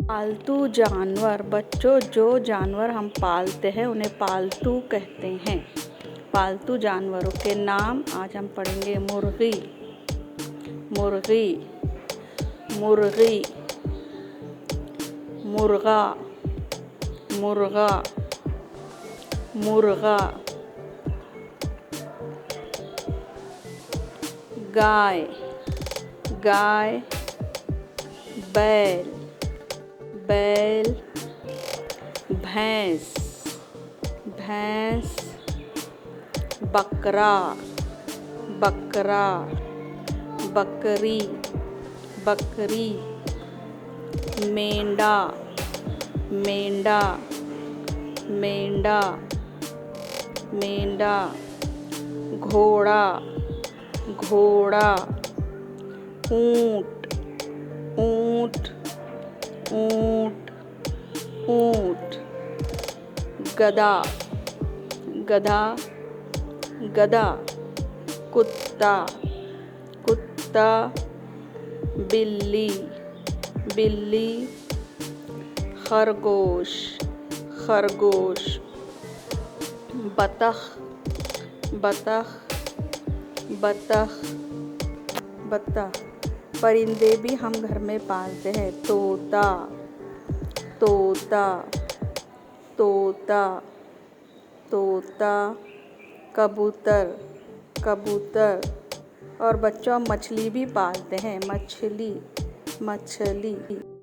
पालतू जानवर। बच्चों, जो जानवर हम पालते हैं उन्हें पालतू कहते हैं। पालतू जानवरों के नाम आज हम पढ़ेंगे। मुर्गी, मुर्गी, मुर्गी, मुर्गा, मुर्गा, मुर्गा, गाय, गाय, बैल, बैल, भैंस, भैंस, बकरा, बकरा, बकरी, बकरी, मेंढा, मेंढा, मेंढा, मेंढा, घोड़ा, घोड़ा, ऊंट, ऊंट, ऊंट, ऊंट, गधा, गधा, गधा, कुत्ता, कुत्ता, बिल्ली, बिल्ली, खरगोश, खरगोश, बतख, बतख, बतख, बतख। परिंदे भी हम घर में पालते हैं। तोता, तोता, तोता, तोता, कबूतर, कबूतर। और बच्चों, मछली भी पालते हैं। मछली, मछली।